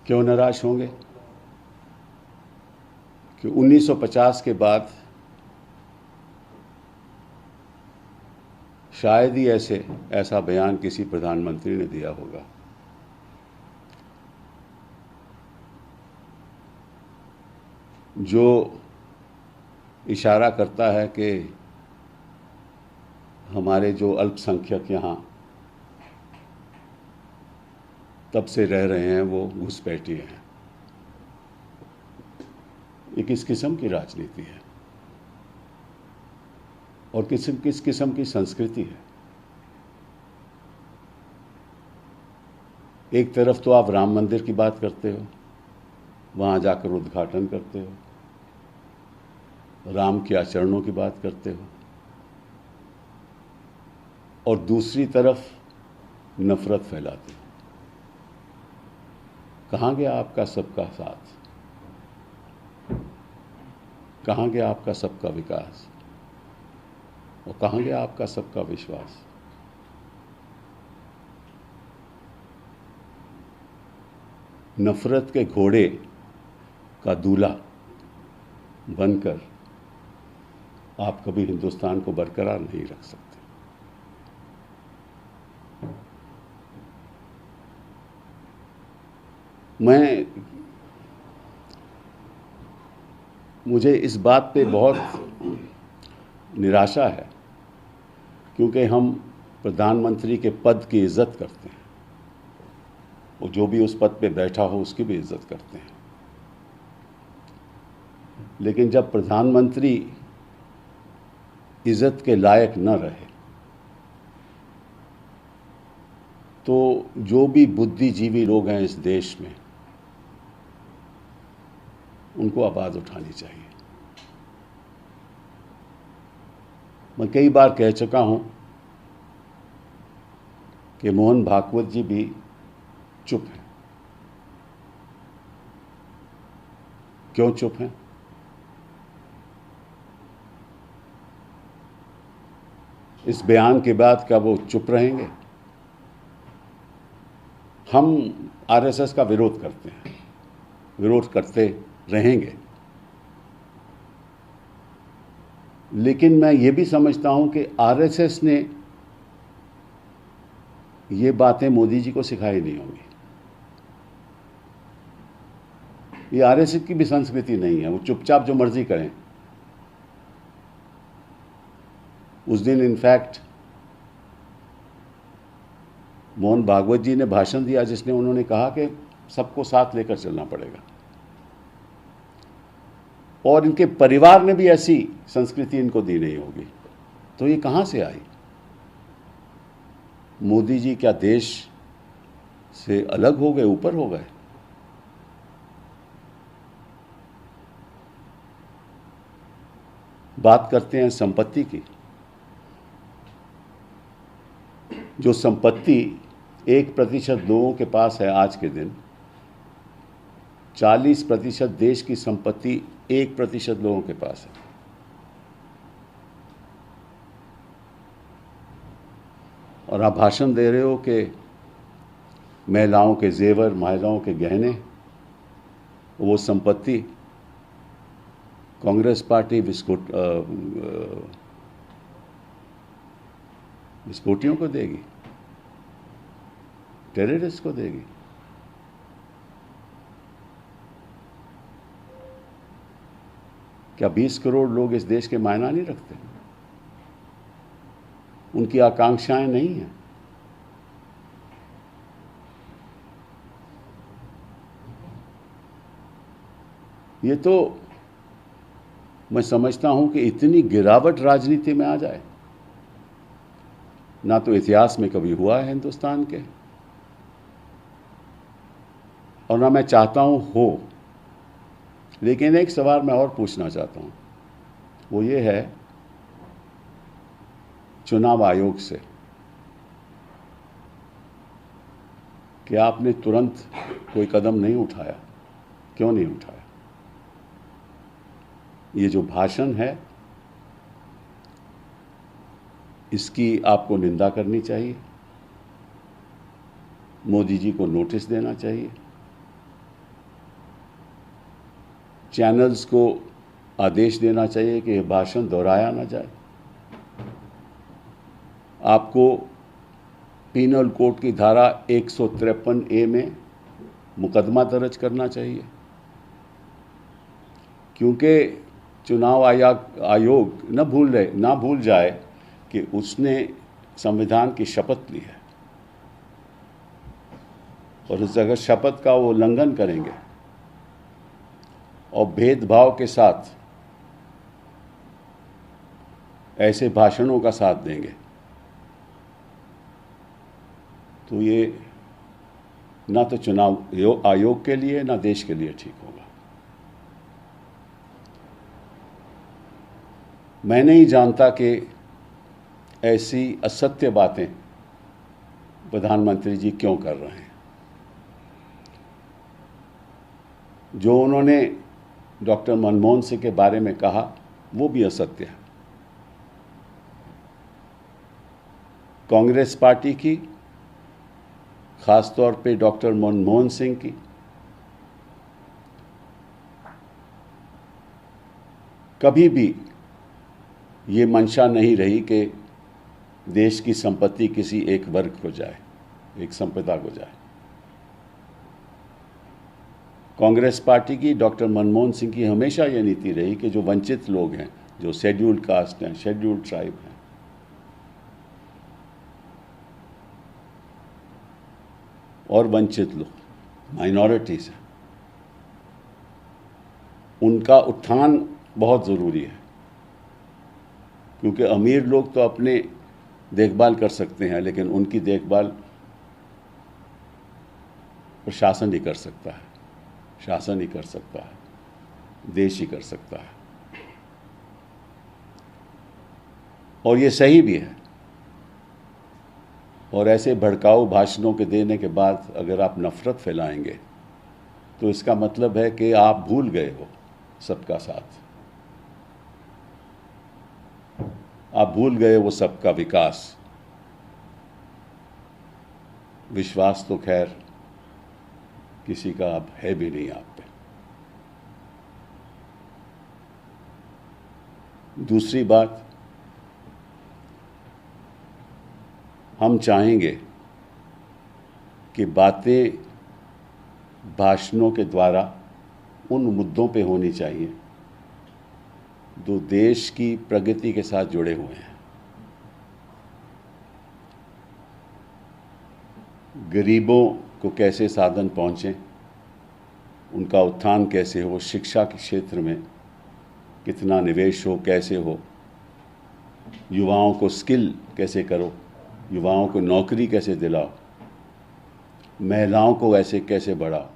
क्यों निराश होंगे कि 1950 के बाद शायद ही ऐसा बयान किसी प्रधानमंत्री ने दिया होगा। जो इशारा करता है कि हमारे जो अल्पसंख्यक यहाँ तब से रह रहे हैं वो घुसपैठिए हैं। ये किस किस्म की राजनीति है और किस किस्म की संस्कृति है। एक तरफ तो आप राम मंदिर की बात करते हो, वहाँ जाकर उद्घाटन करते हो, राम के आचरणों की बात करते हो, और दूसरी तरफ नफरत फैलाते हो। कहाँ गया आपका सबका साथ? कहाँ गया आपका सबका विकास? और कहाँ गया आपका सबका विश्वास? नफरत के घोड़े का दूल्हा बनकर आप कभी हिंदुस्तान को बरकरार नहीं रख सकते। मुझे इस बात पे बहुत निराशा है क्योंकि हम प्रधानमंत्री के पद की इज्जत करते हैं और जो भी उस पद पे बैठा हो उसकी भी इज्जत करते हैं, लेकिन जब प्रधानमंत्री इज्जत के लायक न रहे तो जो भी बुद्धिजीवी लोग हैं इस देश में उनको आवाज़ उठानी चाहिए। मैं कई बार कह चुका हूं कि मोहन भागवत जी भी चुप हैं। क्यों चुप हैं? इस बयान के बाद क्या वो चुप रहेंगे? हम आरएसएस का विरोध करते हैं, विरोध करते रहेंगे, लेकिन मैं ये भी समझता हूं कि आरएसएस ने ये बातें मोदी जी को सिखाई नहीं होंगी। ये आरएसएस की भी संस्कृति नहीं है, वो चुपचाप जो मर्जी करें। उस दिन इनफैक्ट मोहन भागवत जी ने भाषण दिया जिसने उन्होंने कहा कि सबको साथ लेकर चलना पड़ेगा, और इनके परिवार ने भी ऐसी संस्कृति इनको दी नहीं होगी। तो ये कहां से आई? मोदी जी क्या देश से अलग हो गए, ऊपर हो गए? बात करते हैं संपत्ति की। जो संपत्ति 1% लोगों के पास है आज के दिन, 40% देश की संपत्ति 1% लोगों के पास है। और आप भाषण दे रहे हो कि महिलाओं के जेवर, महिलाओं के गहने, वो संपत्ति कांग्रेस पार्टी विस्फोटियों को देगी, टेररिस्ट को देगी। क्या 20 करोड़ लोग इस देश के मायना नहीं रखते? उनकी आकांक्षाएं नहीं हैं? ये तो मैं समझता हूं कि इतनी गिरावट राजनीति में आ जाए, ना तो इतिहास में कभी हुआ है हिंदुस्तान के, और ना मैं चाहता हूं हो। लेकिन एक सवाल मैं और पूछना चाहता हूं, वो ये है चुनाव आयोग से कि आपने तुरंत कोई कदम नहीं उठाया। क्यों नहीं उठाया? ये जो भाषण है इसकी आपको निंदा करनी चाहिए, मोदी जी को नोटिस देना चाहिए चैनल्स को आदेश देना चाहिए कि यह भाषण दोहराया ना जाए। आपको पीनल कोड की धारा 153A में मुकदमा दर्ज करना चाहिए, क्योंकि चुनाव आयोग न भूल जाए कि उसने संविधान की शपथ ली है, और उस अगर शपथ का वो उल्लंघन करेंगे और भेदभाव के साथ ऐसे भाषणों का साथ देंगे तो ये ना तो चुनाव आयोग के लिए ना देश के लिए ठीक होगा। मैं नहीं जानता कि ऐसी असत्य बातें प्रधानमंत्री जी क्यों कर रहे हैं। जो उन्होंने डॉक्टर मनमोहन सिंह के बारे में कहा वो भी असत्य है। कांग्रेस पार्टी की, खासतौर पे डॉक्टर मनमोहन सिंह की कभी भी ये मंशा नहीं रही कि देश की संपत्ति किसी एक वर्ग को जाए, एक संप्रदाय को जाए। कांग्रेस पार्टी की, डॉक्टर मनमोहन सिंह की हमेशा ये नीति रही कि जो वंचित लोग हैं, जो शेड्यूल्ड कास्ट हैं, शेड्यूल्ड ट्राइब हैं, और वंचित लोग, माइनॉरिटीज हैं, उनका उत्थान बहुत ज़रूरी है। क्योंकि अमीर लोग तो अपने देखभाल कर सकते हैं, लेकिन उनकी देखभाल प्रशासन ही कर सकता है, शासन ही कर सकता है, देश ही कर सकता है। और ये सही भी है। और ऐसे भड़काऊ भाषणों के देने के बाद अगर आप नफरत फैलाएंगे तो इसका मतलब है कि आप भूल गए हो सबका साथ, आप भूल गए वो सबका विकास। विश्वास तो खैर किसी का अब है भी नहीं आप पे। दूसरी बात, हम चाहेंगे कि बातें भाषणों के द्वारा उन मुद्दों पे होनी चाहिए जो देश की प्रगति के साथ जुड़े हुए हैं। गरीबों को कैसे साधन पहुंचे, उनका उत्थान कैसे हो, शिक्षा के क्षेत्र में कितना निवेश हो, कैसे हो, युवाओं को स्किल कैसे करो, युवाओं को नौकरी कैसे दिलाओ, महिलाओं को ऐसे कैसे बढ़ाओ।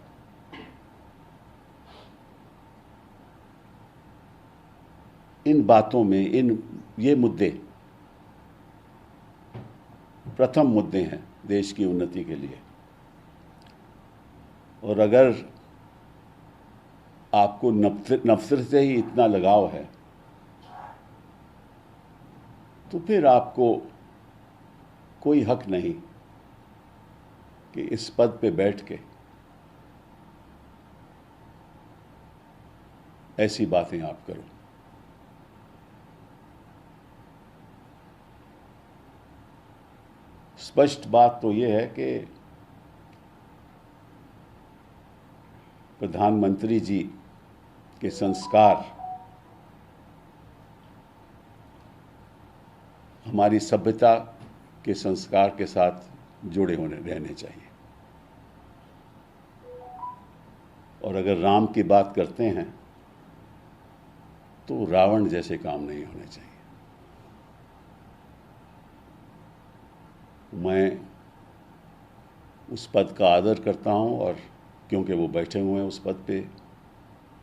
इन बातों में ये मुद्दे प्रथम मुद्दे हैं देश की उन्नति के लिए। और अगर आपको नफरत से ही इतना लगाव है तो फिर आपको कोई हक नहीं कि इस पद पे बैठ के ऐसी बातें आप करो। स्पष्ट बात तो यह है कि प्रधानमंत्री जी के संस्कार हमारी सभ्यता के संस्कार के साथ जुड़े रहने चाहिए। और अगर राम की बात करते हैं तो रावण जैसे काम नहीं होने चाहिए। मैं उस पद का आदर करता हूं, और क्योंकि वो बैठे हुए हैं उस पद पे,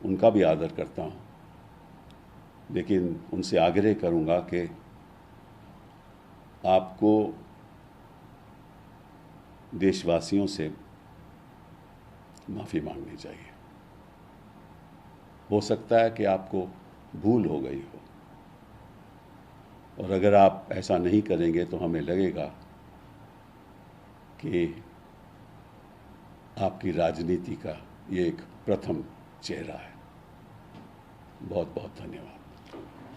उनका भी आदर करता हूं। लेकिन उनसे आग्रह करूंगा कि आपको देशवासियों से माफ़ी मांगनी चाहिए। हो सकता है कि आपको भूल हो गई हो, और अगर आप ऐसा नहीं करेंगे तो हमें लगेगा कि आपकी राजनीति का ये एक प्रथम चेहरा है। बहुत बहुत धन्यवाद।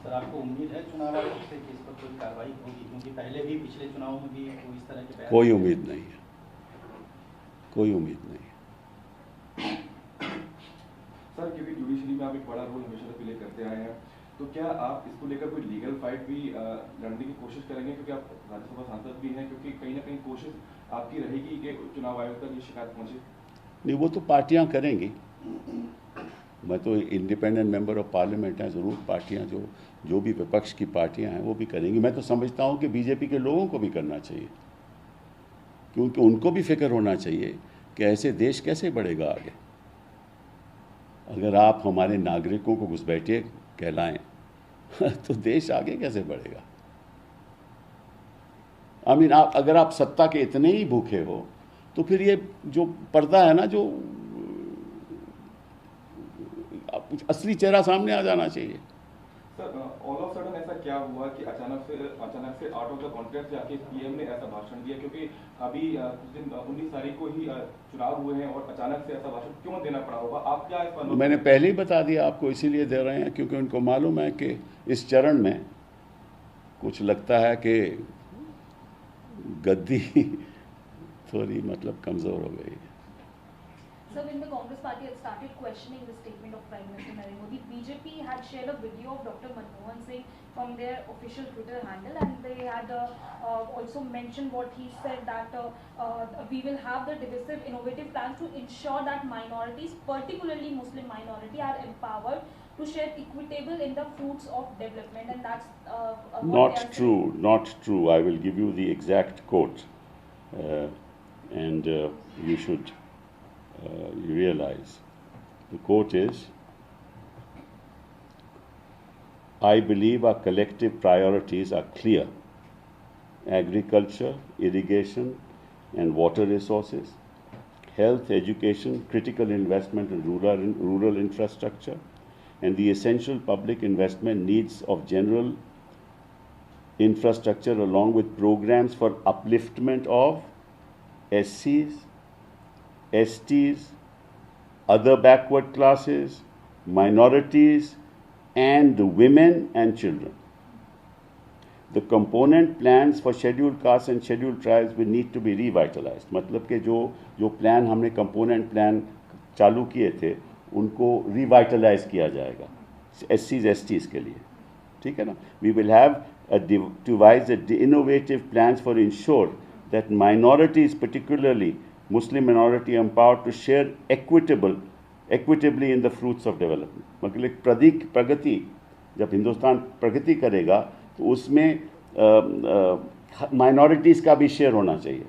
सर, आपको उम्मीद है चुनाव आयोग से कि इस पर कोई कार्रवाई होगी, क्योंकि पहले भी पिछले चुनाव में भी कोई इस तरह के बयान? कोई उम्मीद नहीं है, कोई उम्मीद नहीं है। सर, क्योंकि जुडिशरी में आप एक बड़ा रोल हमेशा से प्ले करते आए हैं, तो क्या आप इसको लेकर कोई लीगल फाइट भी लड़ने की कोशिश करेंगे, क्योंकि आप राज्यसभा सांसद भी हैं, क्योंकि कहीं ना कहीं कोशिश आपकी रहेगी कि चुनाव आयोग तक ये शिकायत पहुंचे? नहीं, वो तो पार्टियां करेंगी। मैं तो इंडिपेंडेंट मेंबर ऑफ पार्लियामेंट हैं, ज़रूर पार्टियां जो भी विपक्ष की पार्टियां हैं वो भी करेंगी। मैं तो समझता हूं कि बीजेपी के लोगों को भी करना चाहिए, क्योंकि उनको भी फिक्र होना चाहिए कि ऐसे देश कैसे बढ़ेगा आगे। अगर आप हमारे नागरिकों को घुसपैठिए कहलाएं तो देश आगे कैसे बढ़ेगा। आप अगर आप सत्ता के इतने ही भूखे हो तो फिर ये जो पर्दा है ना, जो असली चेहरा सामने आ जाना चाहिए। सर, ऑल ऑफ सडन ऐसा क्या हुआ कि अचानक से आउट ऑफ द कॉन्टेक्स्ट जाके पीएम ने ऐसा भाषण दिया, क्योंकि अभी कुछ दिन 19 तारीख को ही चुनाव हुए हैं और अचानक से ऐसा भाषण क्यों देना पड़ा होगा? आप क्या इस पर? मैंने पहले ही बता दिया आपको, इसीलिए दे रहे हैं क्योंकि उनको मालूम है कि इस चरण में कुछ लगता है कि गद्दी थोड़ी कमज़ोर हो गई है। So when the Congress party had started questioning the statement of Prime Minister Narendra Modi, BJP had shared a video of Dr. Manmohan Singh from their official Twitter handle, and they had also mentioned what he said, that we will have the divisive, innovative plans to ensure that minorities, particularly Muslim minority, are empowered to share equitable in the fruits of development, and that's not true. Not true. I will give you the exact quote, and you should realize. The quote is, "I believe our collective priorities are clear: agriculture, irrigation and water resources, health, education, critical investment in rural infrastructure, and the essential public investment needs of general infrastructure, along with programs for upliftment of SCs, STs, other backward classes, minorities, and women and children. The component plans for scheduled castes and scheduled tribes will need to be revitalized." मतलब कि जो plan हमने component plan चालू किए थे उनको revitalise किया जाएगा SCs, STs के लिए, ठीक है ना। We will have devise innovative plans for ensure that minorities, particularly Muslim minority, empowered to share equitably in the fruits of development. मतलब प्रगति, जब हिंदुस्तान प्रगति करेगा तो उसमें माइनॉरिटीज़ का भी शेयर होना चाहिए,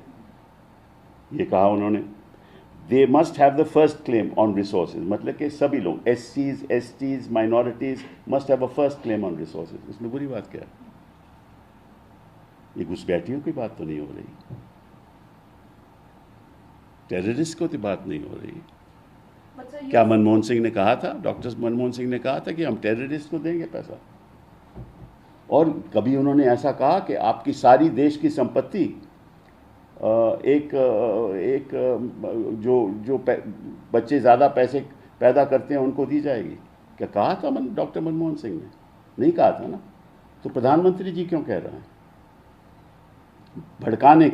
ये कहा उन्होंने। They must have the first claim on resources, मतलब कि सभी लोग SCs, STs, minorities must have a first claim on resources। इसमें बुरी बात क्या है? ये घुसपैठियों की बात तो नहीं हो रही, टेररिस्ट को तो बात नहीं हो रही। क्या मनमोहन सिंह ने कहा था, डॉक्टर मनमोहन सिंह ने कहा था कि हम टेररिस्ट को देंगे पैसा? और कभी उन्होंने ऐसा कहा कि आपकी सारी देश की संपत्ति एक जो बच्चे ज़्यादा पैसे पैदा करते हैं उनको दी जाएगी? क्या कहा था डॉक्टर मनमोहन सिंह ने? नहीं कहा था ना। तो प्रधानमंत्री जी क्यों कह रहे हैं? भड़काने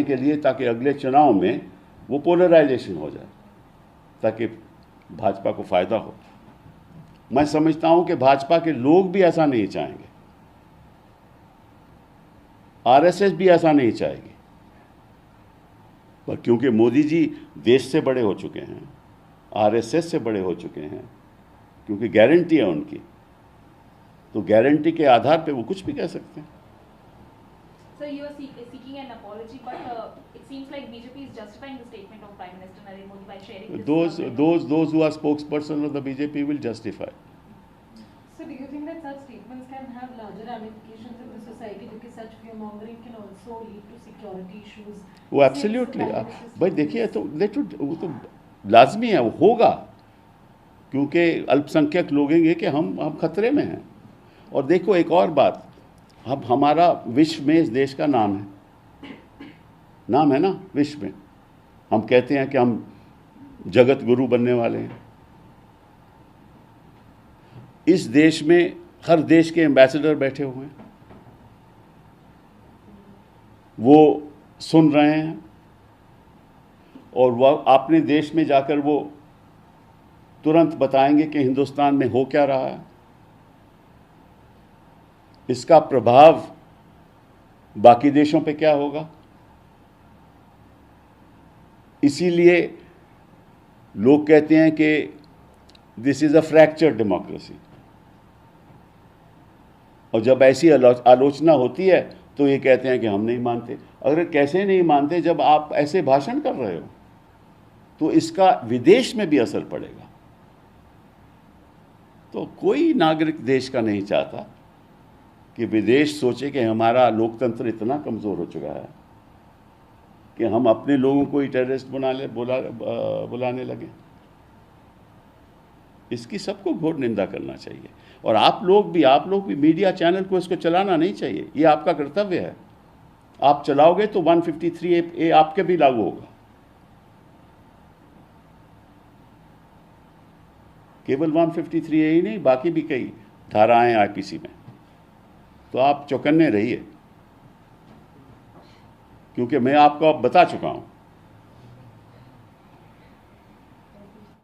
के लिए ताकि अगले चुनाव में वो पोलराइजेशन हो जाए, ताकि भाजपा को फ़ायदा हो। मैं समझता हूं कि भाजपा के लोग भी ऐसा नहीं चाहेंगे, आरएसएस भी ऐसा नहीं चाहेगी, पर क्योंकि मोदी जी देश से बड़े हो चुके हैं, आरएसएस से बड़े हो चुके हैं, क्योंकि गारंटी है उनकी, तो गारंटी के आधार पे वो कुछ भी कह सकते हैं। So you are seeking an apology, but it seems like BJP is justifying the statement of Prime Minister Narendra Modi by sharing this. Those who are spokesperson of the BJP will justify. So do you think that such statements can have larger ramifications in the society, because such fear-mongering can also lead to security issues? वो absolutely, भाई देखिए, तो वो तो लाजमी है, वो होगा, क्योंकि अल्पसंख्यक लोग हैं कि हम खतरे में हैं। और देखो एक और बात, अब हमारा विश्व में इस देश का नाम है ना, विश्व में हम कहते हैं कि हम जगत गुरु बनने वाले हैं, इस देश में हर देश के एम्बेसडर बैठे हुए हैं, वो सुन रहे हैं और वह अपने देश में जाकर वो तुरंत बताएंगे कि हिंदुस्तान में हो क्या रहा है। इसका प्रभाव बाकी देशों पे क्या होगा। इसीलिए लोग कहते हैं कि this is a fractured democracy, और जब ऐसी आलोचना होती है तो ये कहते हैं कि हम नहीं मानते। अगर कैसे नहीं मानते, जब आप ऐसे भाषण कर रहे हो तो इसका विदेश में भी असर पड़ेगा। तो कोई नागरिक देश का नहीं चाहता कि विदेश सोचे कि हमारा लोकतंत्र इतना कमज़ोर हो चुका है कि हम अपने लोगों को ही टेररिस्ट बुलाने लगे। इसकी सबको घोर निंदा करना चाहिए, और आप लोग भी मीडिया चैनल को इसको चलाना नहीं चाहिए। ये आपका कर्तव्य है। आप चलाओगे तो 153A आपके भी लागू होगा। केवल 153A ही नहीं, बाकी भी कई धाराएं आईपीसी में। तो आप चौकन्ने रहिए, क्योंकि मैं आपको अब बता चुका हूं